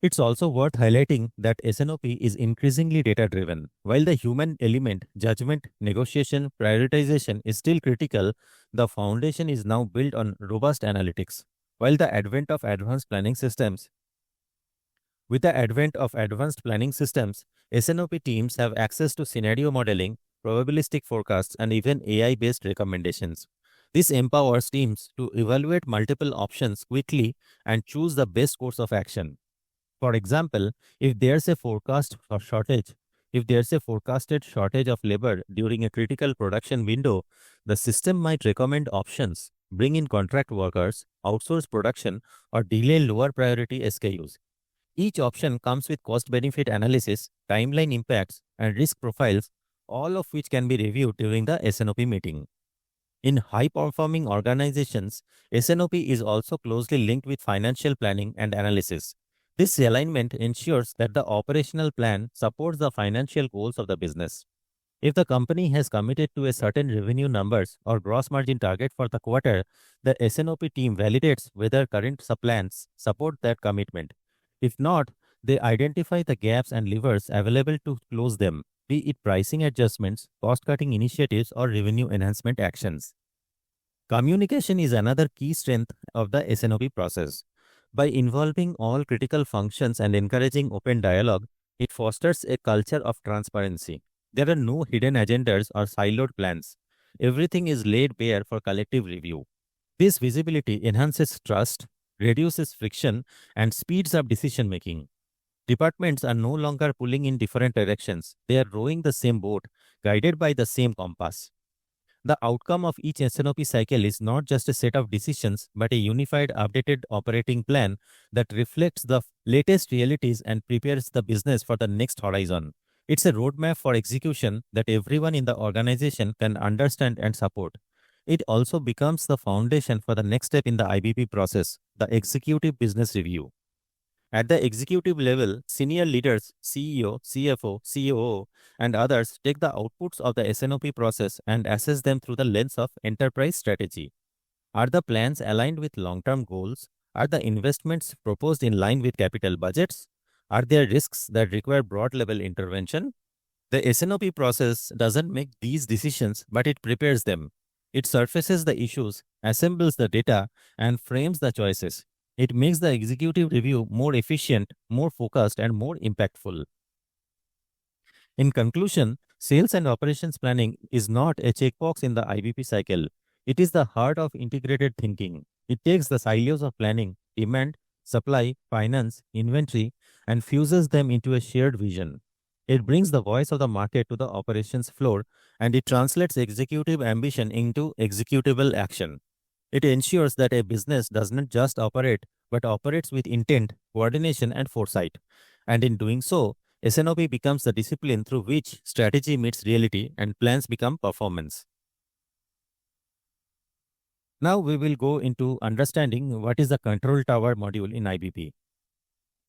A: It's also worth highlighting that SNOP is increasingly data driven. While the human element, judgment, negotiation, prioritization is still critical, the foundation is now built on robust analytics. While the advent of advanced planning systems With the advent of advanced planning systems, SNOP teams have access to scenario modeling, probabilistic forecasts, and even AI-based recommendations. This empowers teams to evaluate multiple options quickly and choose the best course of action. For example, if there's a if there's a forecasted shortage of labor during a critical production window, the system might recommend options, bring in contract workers, outsource production, or delay lower priority SKUs. Each option comes with cost benefit analysis, timeline impacts, and risk profiles, all of which can be reviewed during the SNOP meeting. In high performing organizations, SNOP is also closely linked with financial planning and analysis. This alignment ensures that the operational plan supports the financial goals of the business. If the company has committed to a certain revenue numbers or gross margin target for the quarter, the SNOP team validates whether current plans support that commitment. If not, they identify the gaps and levers available to close them, be it pricing adjustments, cost cutting initiatives, or revenue enhancement actions. Communication is another key strength of the SNOP process. By involving all critical functions and encouraging open dialogue, it fosters a culture of transparency. There are no hidden agendas or siloed plans. Everything is laid bare for collective review. This visibility enhances trust, reduces friction, and speeds up decision making. Departments are no longer pulling in different directions. They are rowing the same boat, guided by the same compass. The outcome of each SNOP cycle is not just a set of decisions, but a unified, updated operating plan that reflects the latest realities and prepares the business for the next horizon. It's a roadmap for execution that everyone in the organization can understand and support. It also becomes the foundation for the next step in the IBP process, the executive business review. At the executive level, senior leaders, CEO, CFO, COO, and others take the outputs of the SNOP process and assess them through the lens of enterprise strategy. Are the plans aligned with long term goals? Are the investments proposed in line with capital budgets? Are there risks that require broad level intervention? The SNOP process doesn't make these decisions, but it prepares them. It surfaces the issues, assembles the data, and frames the choices. It makes the executive review more efficient, more focused, and more impactful. In conclusion, sales and operations planning is not a checkbox in the IBP cycle. It is the heart of integrated thinking. It takes the silos of planning, demand, supply, finance, inventory, and fuses them into a shared vision. It brings the voice of the market to the operations floor, and it translates executive ambition into executable action. It ensures that a business does not just operate, but operates with intent, coordination, and foresight. And in doing so, SNOP becomes the discipline through which strategy meets reality and plans become performance. Now we will go into understanding what is the control tower module in IBP.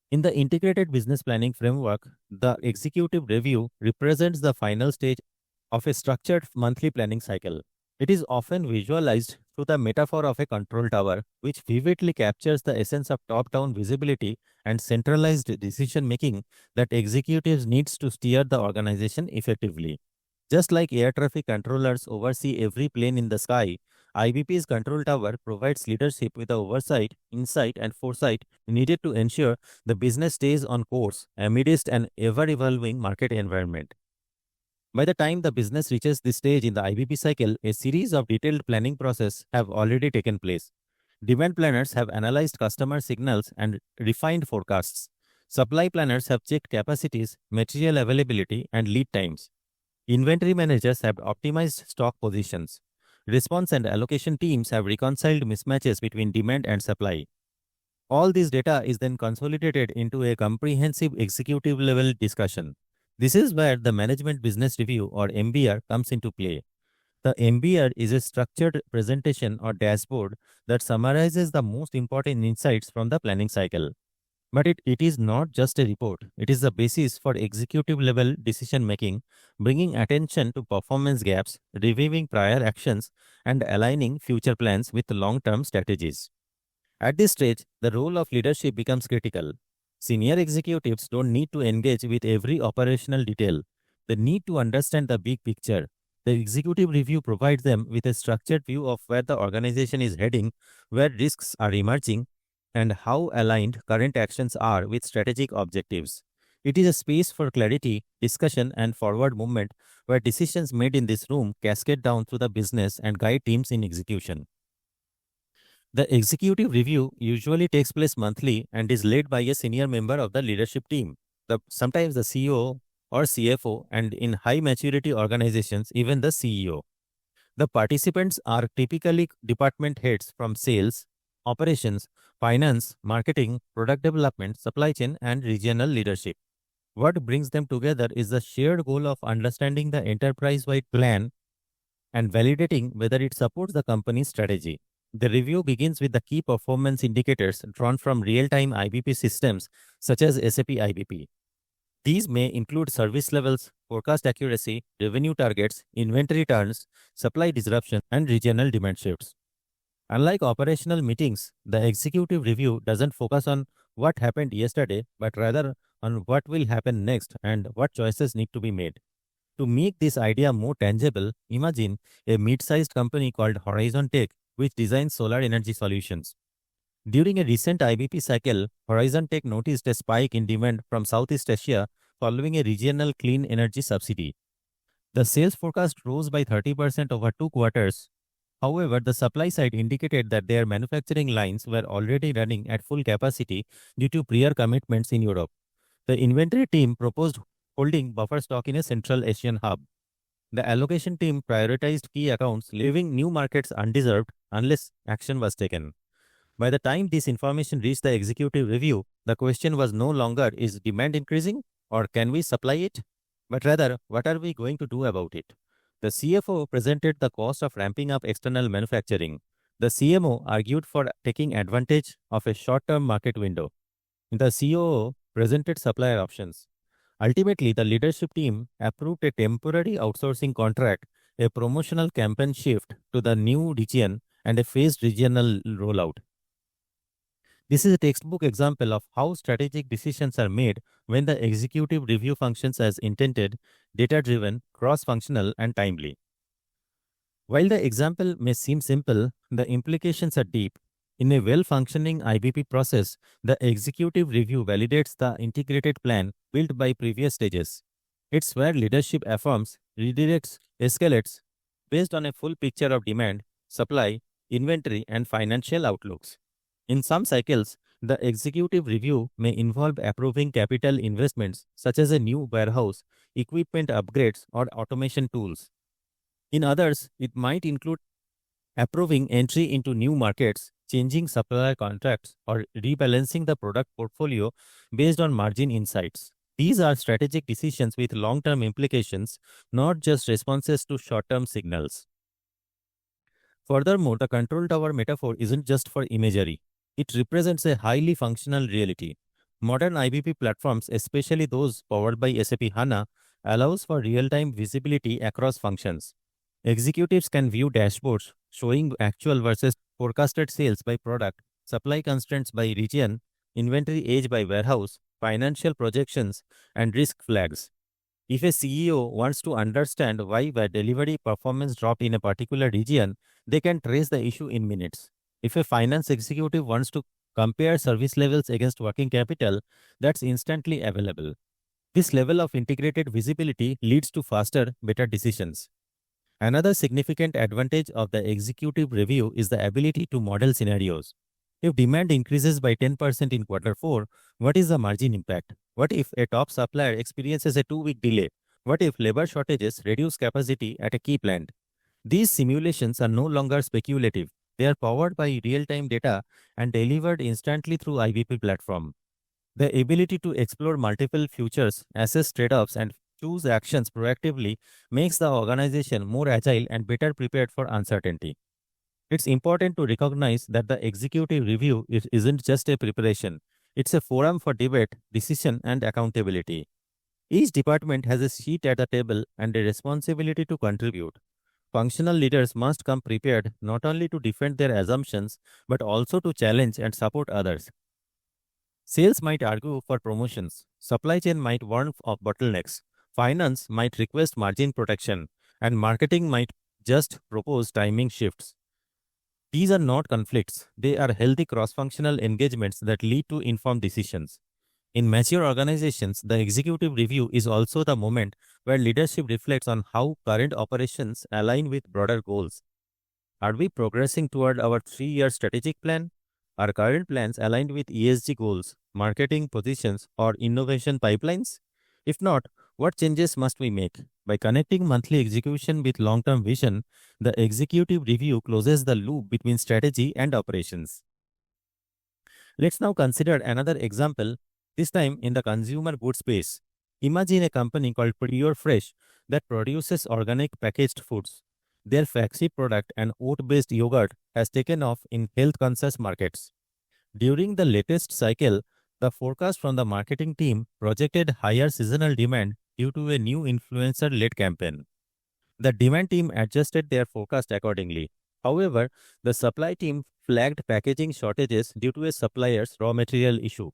A: In the integrated business planning framework, the executive review represents the final stage of a structured monthly planning cycle. It is often visualized through the metaphor of a control tower, which vividly captures the essence of top down visibility and centralized decision making that executives needs to steer the organization effectively. Just like air traffic controllers oversee every plane in the sky, IBP's control tower provides leadership with the oversight, insight, and foresight needed to ensure the business stays on course amidst an ever evolving market environment. By the time the business reaches this stage in the IBP cycle, a series of detailed planning processes have already taken place. Demand planners have analyzed customer signals and refined forecasts. Supply planners have checked capacities, material availability, and lead times. Inventory managers have optimized stock positions. Response and allocation teams have reconciled mismatches between demand and supply. All this data is then consolidated into a comprehensive executive level discussion. This is where the Management Business Review or MBR comes into play. The MBR is a structured presentation or dashboard that summarizes the most important insights from the planning cycle. But it is not just a report, it is the basis for executive level decision making, bringing attention to performance gaps, reviewing prior actions, and aligning future plans with long term strategies. At this stage, the role of leadership becomes critical. Senior executives don't need to engage with every operational detail. They need to understand the big picture. The executive review provides them with a structured view of where the organization is heading, where risks are emerging, and how aligned current actions are with strategic objectives. It is a space for clarity, discussion, and forward movement where decisions made in this room cascade down through the business and guide teams in execution. The executive review usually takes place monthly and is led by a senior member of the leadership team, sometimes the CEO or CFO, and in high maturity organizations, even the CEO. The participants are typically department heads from sales, operations, finance, marketing, product development, supply chain, and regional leadership. What brings them together is the shared goal of understanding the enterprise wide plan and validating whether it supports the company's strategy. The review begins with the key performance indicators drawn from real time IBP systems such as SAP IBP. These may include service levels, forecast accuracy, revenue targets, inventory turns, supply disruption, and regional demand shifts. Unlike operational meetings, the executive review doesn't focus on what happened yesterday, but rather on what will happen next and what choices need to be made. To make this idea more tangible, imagine a mid sized company called Horizon Tech, which designs solar energy solutions. During a recent IBP cycle, Horizon Tech noticed a spike in demand from Southeast Asia following a regional clean energy subsidy. The sales forecast rose by 30% over 2 quarters. However, the supply side indicated that their manufacturing lines were already running at full capacity due to prior commitments in Europe. The inventory team proposed holding buffer stock in a Central Asian hub. The allocation team prioritized key accounts, leaving new markets undeserved unless action was taken. By the time this information reached the executive review, the question was no longer is demand increasing or can we supply it, but rather what are we going to do about it. The CFO presented the cost of ramping up external manufacturing. The CMO argued for taking advantage of a short term market window. The COO presented supplier options. Ultimately, the leadership team approved a temporary outsourcing contract, a promotional campaign shift to the new region, and a phased regional rollout. This is a textbook example of how strategic decisions are made when the executive review functions as intended, data driven, cross functional, and timely. While the example may seem simple, the implications are deep. In a well functioning IBP process, the executive review validates the integrated plan built by previous stages. It's where leadership affirms, redirects, escalates based on a full picture of demand, supply, inventory, and financial outlooks. In some cycles, the executive review may involve approving capital investments such as a new warehouse, equipment upgrades, or automation tools. In others, it might include approving entry into new markets, changing supplier contracts, or rebalancing the product portfolio based on margin insights. These are strategic decisions with long term implications, not just responses to short term signals. Furthermore, the control tower metaphor isn't just for imagery. It represents a highly functional reality. Modern IBP platforms, especially those powered by SAP HANA, allows for real-time visibility across functions. Executives can view dashboards showing actual versus forecasted sales by product, supply constraints by region, inventory age by warehouse, financial projections, and risk flags. If a CEO wants to understand why the delivery performance dropped in a particular region, they can trace the issue in minutes. If a finance executive wants to compare service levels against working capital, that's instantly available. This level of integrated visibility leads to faster, better decisions. Another significant advantage of the executive review is the ability to model scenarios. If demand increases by 10% in quarter 4, what is the margin impact? What if a top supplier experiences a 2-week delay? What if labor shortages reduce capacity at a key plant? These simulations are no longer speculative. They are powered by real-time data and delivered instantly through IBP platform. The ability to explore multiple futures, assess trade-offs, and choose actions proactively makes the organization more agile and better prepared for uncertainty. It's important to recognize that the executive review isn't just a preparation, it's a forum for debate, decision, and accountability. Each department has a seat at the table and a responsibility to contribute. Functional leaders must come prepared not only to defend their assumptions but also to challenge and support others. Sales might argue for promotions, supply chain might warn of bottlenecks, finance might request margin protection, and marketing might just propose timing shifts. These are not conflicts, they are healthy cross functional engagements that lead to informed decisions. In mature organizations, the executive review is also the moment where leadership reflects on how current operations align with broader goals. Are we progressing toward our 3-year strategic plan? Are current plans aligned with ESG goals, marketing positions, or innovation pipelines? If not, what changes must we make? By connecting monthly execution with long term vision, the executive review closes the loop between strategy and operations. Let's now consider another example, this time in the consumer goods space. Imagine a company called Pure Fresh that produces organic packaged foods. Their flagship product, an oat-based yogurt, has taken off in health-conscious markets. During the latest cycle, the forecast from the marketing team projected higher seasonal demand due to a new influencer-led campaign. The demand team adjusted their forecast accordingly. However, the supply team flagged packaging shortages due to a supplier's raw material issue.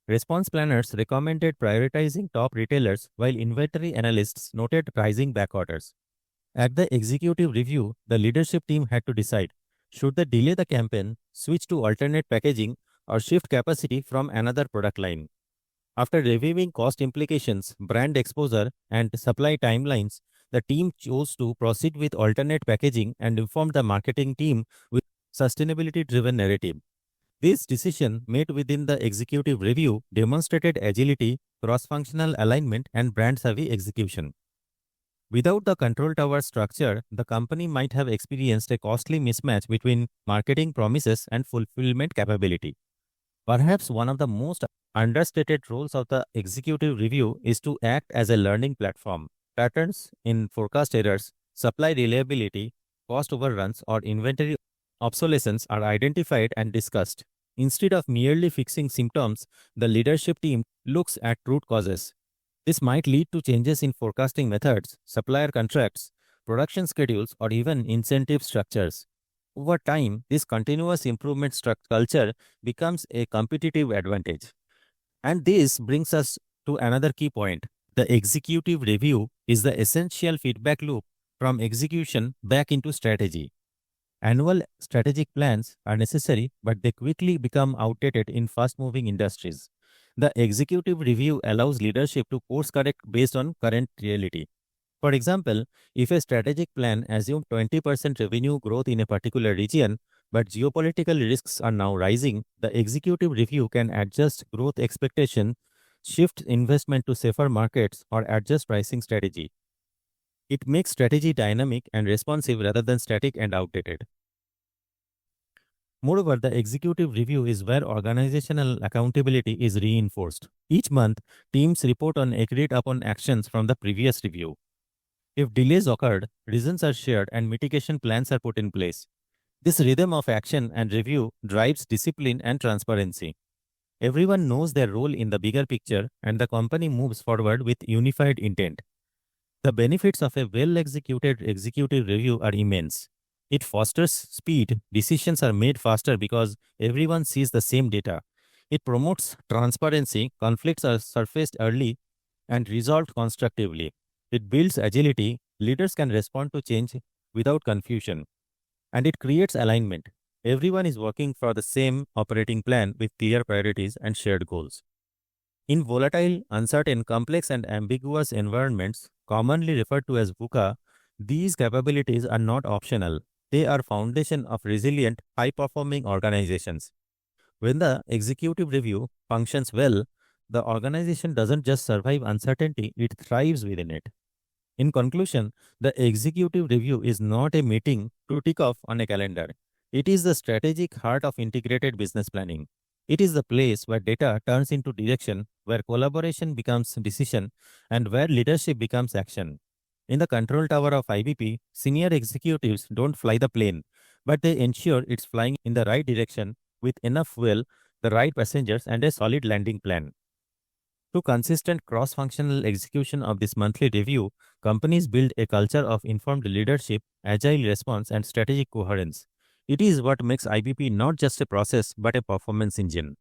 A: Response planners recommended prioritizing top retailers while inventory analysts noted rising back orders. At the executive review, the leadership team had to decide, should they delay the campaign, switch to alternate packaging, or shift capacity from another product line. After reviewing cost implications, brand exposure, and supply timelines, the team chose to proceed with alternate packaging and informed the marketing team with sustainability-driven narrative. This decision, made within the executive review, demonstrated agility, cross-functional alignment, and brand-savvy execution. Without the control tower structure, the company might have experienced a costly mismatch between marketing promises and fulfillment capability. Perhaps one of the most understated roles of the executive review is to act as a learning platform. Patterns in forecast errors, supply reliability, cost overruns, or inventory obsolescence are identified and discussed. Instead of merely fixing symptoms, the leadership team looks at root causes. This might lead to changes in forecasting methods, supplier contracts, production schedules, or even incentive structures. Over time, this continuous improvement culture becomes a competitive advantage. And this brings us to another key point. The executive review is the essential feedback loop from execution back into strategy. Annual strategic plans are necessary, but they quickly become outdated in fast moving industries. The executive review allows leadership to course correct based on current reality. For example, if a strategic plan assumed 20% revenue growth in a particular region, but geopolitical risks are now rising, the executive review can adjust growth expectation, shift investment to safer markets, or adjust pricing strategy. It makes strategy dynamic and responsive rather than static and outdated. Moreover, the executive review is where organizational accountability is reinforced. Each month, teams report on agreed upon actions from the previous review. If delays occurred, reasons are shared and mitigation plans are put in place. This rhythm of action and review drives discipline and transparency. Everyone knows their role in the bigger picture, and the company moves forward with unified intent. The benefits of a well executed executive review are immense. It fosters speed, decisions are made faster because everyone sees the same data. It promotes transparency, conflicts are surfaced early and resolved constructively. It builds agility, leaders can respond to change without confusion, and it creates alignment. Everyone is working for the same operating plan with clear priorities and shared goals. In volatile, uncertain, complex, and ambiguous environments, commonly referred to as VUCA, these capabilities are not optional. They are foundation of resilient, high-performing organizations. When the executive review functions well, the organization doesn't just survive uncertainty, it thrives within it. In conclusion, the executive review is not a meeting to tick off on a calendar. It is the strategic heart of integrated business planning. It is the place where data turns into direction, where collaboration becomes decision, and where leadership becomes action. In the control tower of IBP, senior executives don't fly the plane, but they ensure it's flying in the right direction with enough fuel, the right passengers, and a solid landing plan. Through consistent cross functional execution of this monthly review, companies build a culture of informed leadership, agile response, and strategic coherence. It is what makes IBP not just a process but a performance engine.